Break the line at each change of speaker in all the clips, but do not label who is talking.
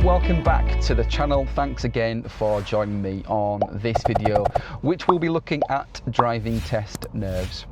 welcome back to the channel. Thanks again for joining me on this video, which will be looking at driving test nerves.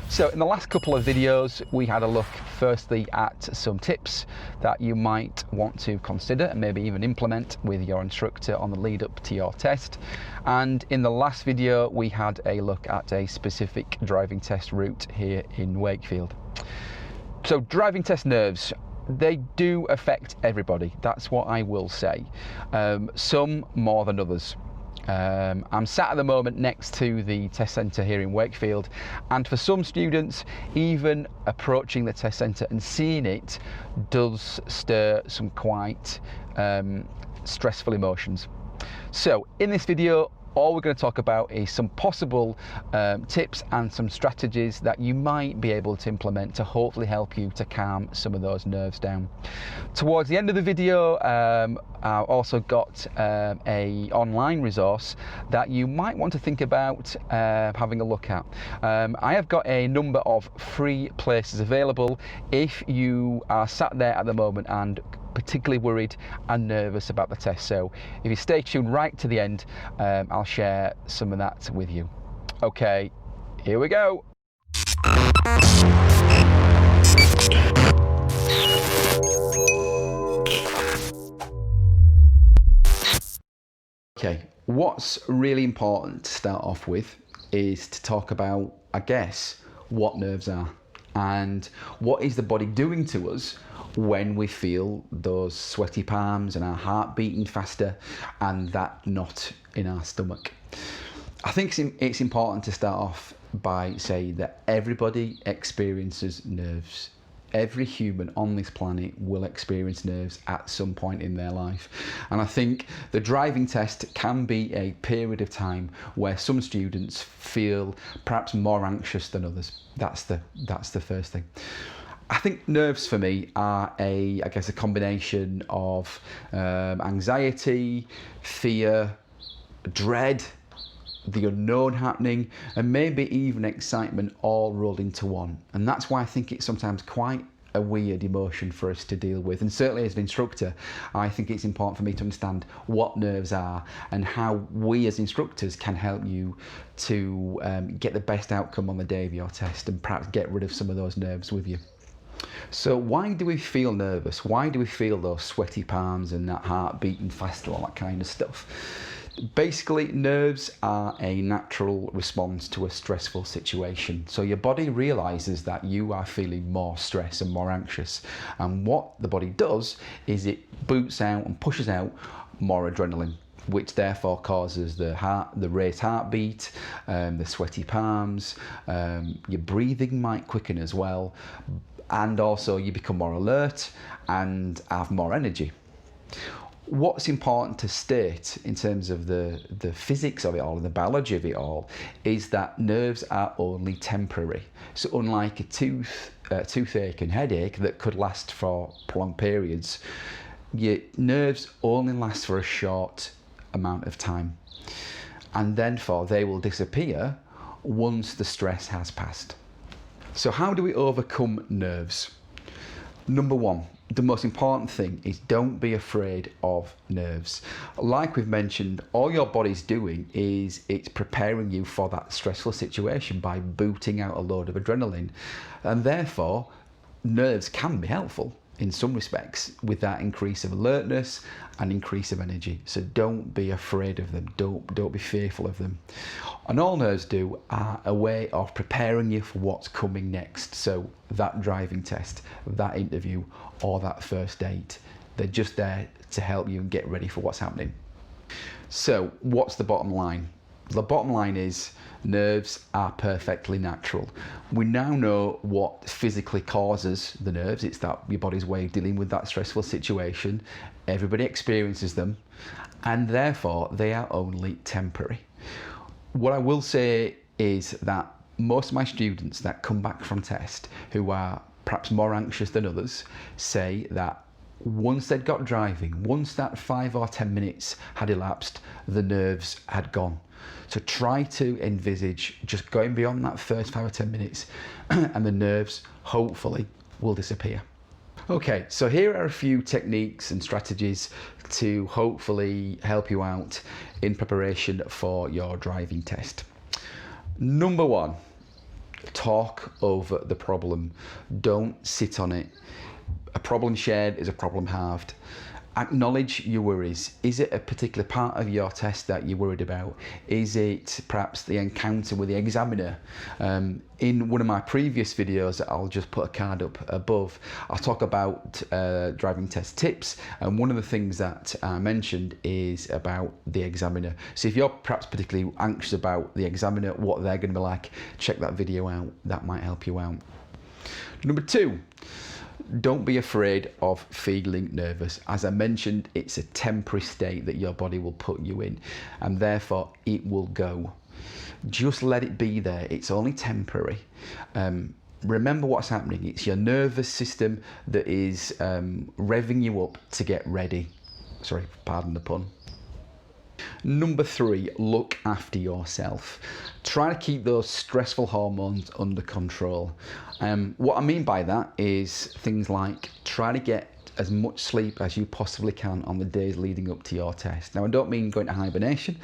So in the last couple of videos, we had a look firstly at some tips that you might want to consider and maybe even implement with your instructor on the lead up to your test. And in the last video, we had a look at a specific driving test route here in Wakefield. So driving test nerves, they do affect everybody. That's what I will say. Some more than others. I'm sat at the moment next to the test centre here in Wakefield, and for some students, even approaching the test centre and seeing it does stir some quite stressful emotions. So in this video, all we're going to talk about is some possible tips and some strategies that you might be able to implement to hopefully help you to calm some of those nerves down. Towards the end of the video, I've also got a online resource that you might want to think about having a look at. I have got a number of free places available if you are sat there at the moment and particularly worried and nervous about the test. So if you stay tuned right to the end, I'll share some of that with you. Okay, here we go. Okay, what's really important to start off with is to talk about, I guess, what nerves are and what is the body doing to us when we feel those sweaty palms and our heart beating faster and that knot in our stomach. I think it's important to start off by saying that everybody experiences nerves. Every human on this planet will experience nerves at some point in their life. And I think the driving test can be a period of time where some students feel perhaps more anxious than others. That's the first thing. I think nerves for me are a combination of anxiety, fear, dread, the unknown happening, and maybe even excitement all rolled into one. And that's why I think it's sometimes quite a weird emotion for us to deal with. And certainly as an instructor, I think it's important for me to understand what nerves are and how we as instructors can help you to get the best outcome on the day of your test and perhaps get rid of some of those nerves with you. So why do we feel nervous? Why do we feel those sweaty palms and that heart beating faster, all that kind of stuff? Basically, nerves are a natural response to a stressful situation. So your body realizes that you are feeling more stress and more anxious. And what the body does is it boots out and pushes out more adrenaline, which therefore causes the raised heartbeat, the sweaty palms, your breathing might quicken as well. And also you become more alert and have more energy. What's important to state in terms of the physics of it all and the biology of it all is that nerves are only temporary. So unlike a toothache and headache that could last for prolonged periods, your nerves only last for a short amount of time. And therefore they will disappear once the stress has passed. So how do we overcome nerves? Number one, the most important thing is don't be afraid of nerves. Like we've mentioned, all your body's doing is it's preparing you for that stressful situation by booting out a load of adrenaline. And therefore, nerves can be helpful in some respects with that increase of alertness and increase of energy. So don't be afraid of them. Don't be fearful of them. And all nerves do are a way of preparing you for what's coming next. So that driving test, that interview, or that first date, they're just there to help you and get ready for what's happening. So what's the bottom line? The bottom line is nerves are perfectly natural. We now know what physically causes the nerves. It's that your body's way of dealing with that stressful situation. Everybody experiences them, and therefore they are only temporary. What I will say is that most of my students that come back from test who are perhaps more anxious than others say that once they'd got driving, once that 5 or 10 minutes had elapsed, the nerves had gone. So try to envisage just going beyond that first 5 or 10 minutes and the nerves hopefully will disappear. Okay, so here are a few techniques and strategies to hopefully help you out in preparation for your driving test. Number one, talk over the problem. Don't sit on it. A problem shared is a problem halved. Acknowledge your worries. Is it a particular part of your test that you're worried about? Is it perhaps the encounter with the examiner? In one of my previous videos, I'll just put a card up above, I'll talk about driving test tips, and one of the things that I mentioned is about the examiner. So if you're perhaps particularly anxious about the examiner, what they're going to be like, check that video out. That might help you out. Number two, don't be afraid of feeling nervous. As I mentioned, it's a temporary state that your body will put you in, and therefore it will go. Just let it be there. It's only temporary. Remember what's happening. It's your nervous system that is revving you up to get ready. Sorry, pardon the pun. Number three, look after yourself. Try to keep those stressful hormones under control. What I mean by that is things like try to get as much sleep as you possibly can on the days leading up to your test. Now, I don't mean going to hibernation,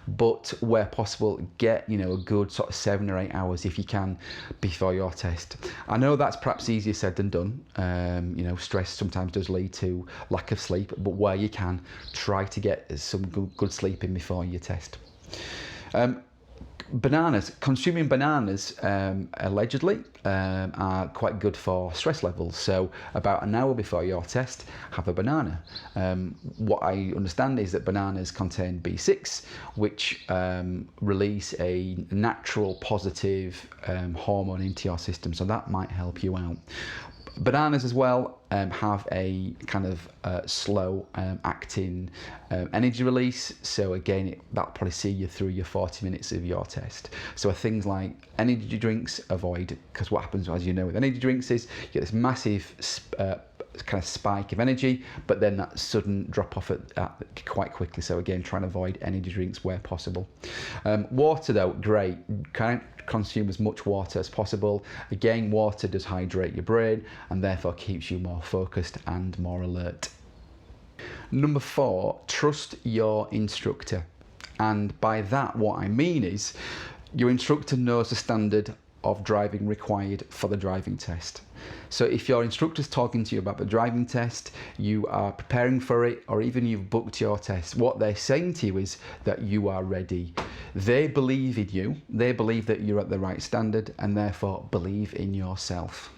but where possible, get a good sort of 7 or 8 hours if you can before your test. I know that's perhaps easier said than done. Stress sometimes does lead to lack of sleep, but where you can, try to get some good sleep in before your test. Consuming bananas allegedly are quite good for stress levels. So about an hour before your test, have a banana. What I understand is that bananas contain B6, which release a natural positive hormone into your system. So that might help you out. Bananas as well have a kind of slow acting energy release, so again that'll probably see you through your 40 minutes of your test. So things like energy drinks, avoid, because what happens, as you know, with energy drinks is you get this massive kind of spike of energy, but then that sudden drop off quite quickly. So again, try and avoid energy drinks where possible. Water though, great. Consume as much water as possible. Again, water does hydrate your brain and therefore keeps you more focused and more alert. Number four, trust your instructor. And by that, what I mean is your instructor knows the standard of driving required for the driving test. So if your instructor's talking to you about the driving test, you are preparing for it, or even you've booked your test, what they're saying to you is that you are ready. They believe in you, they believe that you're at the right standard, and therefore believe in yourself.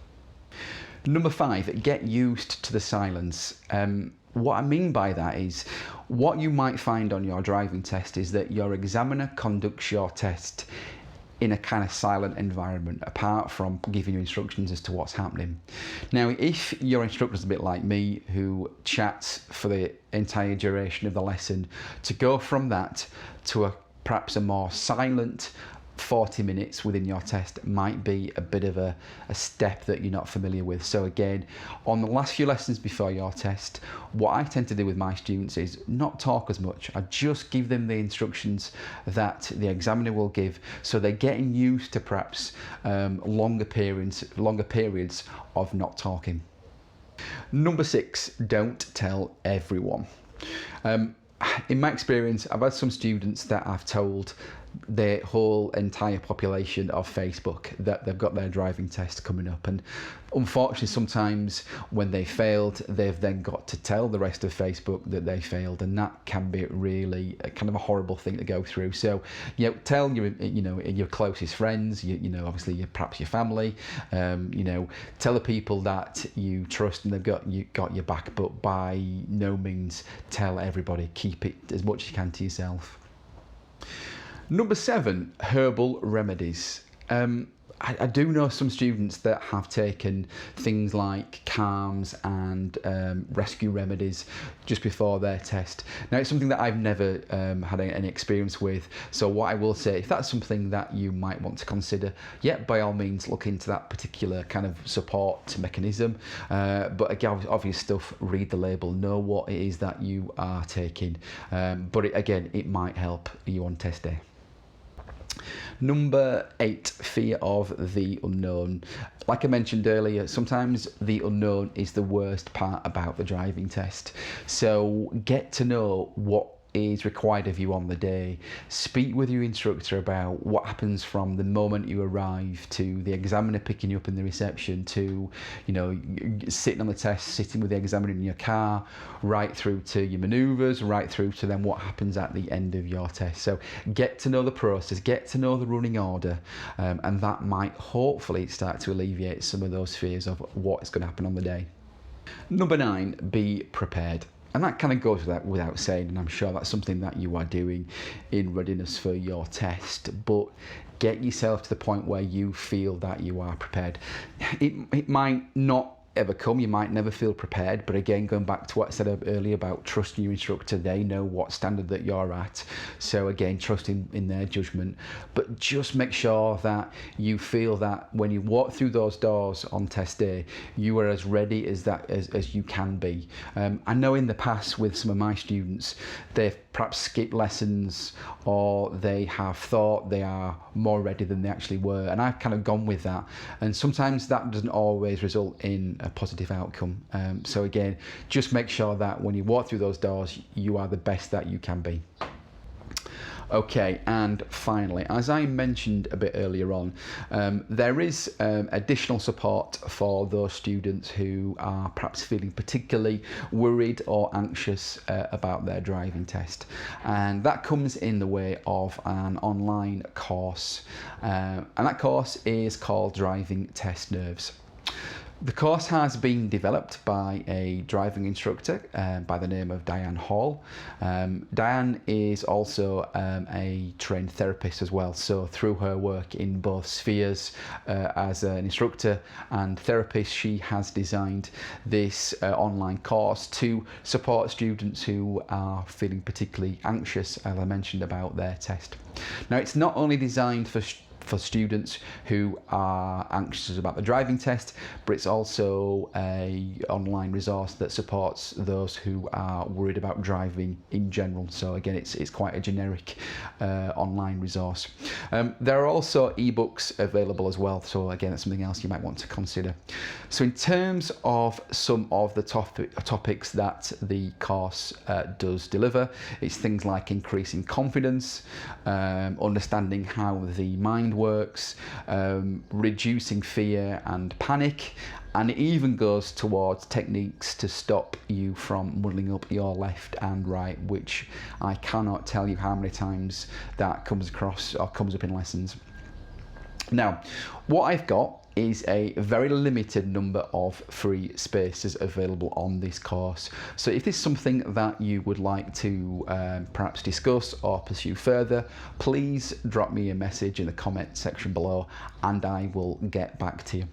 Number five, get used to the silence. What I mean by that is, what you might find on your driving test is that your examiner conducts your test in a kind of silent environment, apart from giving you instructions as to what's happening. Now, if your instructor's a bit like me, who chats for the entire duration of the lesson, to go from that to perhaps a more silent 40 minutes within your test might be a bit of a step that you're not familiar with. So again, on the last few lessons before your test, what I tend to do with my students is not talk as much. I just give them the instructions that the examiner will give, so they're getting used to perhaps longer periods of not talking. Number six, don't tell everyone. In my experience, I've had some students that I've told the whole entire population of Facebook that they've got their driving test coming up, and unfortunately sometimes when they failed, they've then got to tell the rest of Facebook that they failed, and that can be really a kind of a horrible thing to go through. So tell your closest friends, obviously perhaps your family, tell the people that you trust and they've got your back, but by no means tell everybody. Keep it as much as you can to yourself. Number seven, herbal remedies. I do know some students that have taken things like calms and rescue remedies just before their test. Now, it's something that I've never had any experience with. So what I will say, if that's something that you might want to consider, by all means, look into that particular kind of support mechanism. But again, obvious stuff, read the label, know what it is that you are taking. But it might help you on test day. Number 8, fear of the unknown. Like I mentioned earlier, sometimes the unknown is the worst part about the driving test. So get to know what is required of you on the day. Speak with your instructor about what happens from the moment you arrive to the examiner picking you up in the reception to, you know, sitting on the test, sitting with the examiner in your car, right through to your manoeuvres, right through to then what happens at the end of your test. So get to know the process, get to know the running order, and that might hopefully start to alleviate some of those fears of what's going to happen on the day. Number 9, be prepared. And that kind of goes without saying, and I'm sure that's something that you are doing in readiness for your test, but get yourself to the point where you feel that you are prepared. It might not ever come, you might never feel prepared, but again, going back to what I said earlier about trusting your instructor, they know what standard that you're at, so again, trusting in their judgment, but just make sure that you feel that when you walk through those doors on test day, you are as ready as you can be. I know in the past with some of my students, they've perhaps skipped lessons, or they have thought they are more ready than they actually were, and I've kind of gone with that, and sometimes that doesn't always result in a positive outcome. So again, just make sure that when you walk through those doors, you are the best that you can be. Okay, and finally, as I mentioned a bit earlier on, there is additional support for those students who are perhaps feeling particularly worried or anxious about their driving test, and that comes in the way of an online course, and that course is called Driving Test Nerves. The course has been developed by a driving instructor by the name of Diane Hall. Diane is also a trained therapist as well, so through her work in both spheres as an instructor and therapist, she has designed this online course to support students who are feeling particularly anxious, as I mentioned, about their test. Now, it's not only designed for students who are anxious about the driving test, but it's also an online resource that supports those who are worried about driving in general. So again, it's quite a generic online resource. There are also ebooks available as well, so again, that's something else you might want to consider. So in terms of some of the topics that the course does deliver, it's things like increasing confidence, understanding how the mind works, reducing fear and panic, and it even goes towards techniques to stop you from muddling up your left and right, which I cannot tell you how many times that comes across or comes up in lessons. Now, what I've got is a very limited number of free spaces available on this course. So if there's something that you would like to perhaps discuss or pursue further, please drop me a message in the comment section below and I will get back to you.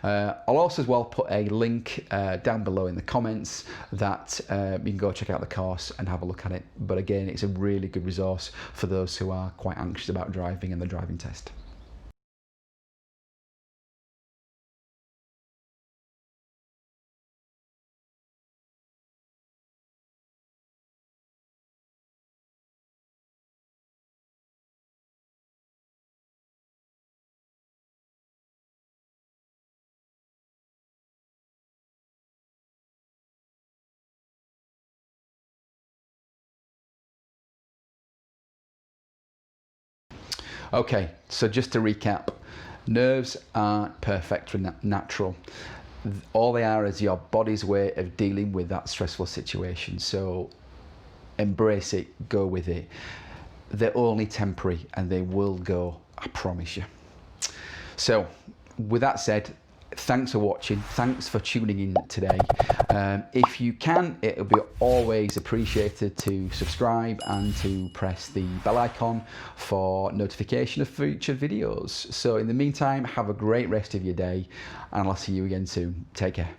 I'll also as well put a link down below in the comments that you can go check out the course and have a look at it. But again, it's a really good resource for those who are quite anxious about driving and the driving test. Okay, so just to recap, nerves aren't perfect or natural. All they are is your body's way of dealing with that stressful situation. So embrace it, go with it. They're only temporary and they will go, I promise you. So with that said, thanks for watching, thanks for tuning in today. If you can, it would be always appreciated to subscribe and to press the bell icon for notification of future videos. So in the meantime, have a great rest of your day and I'll see you again soon. Take care.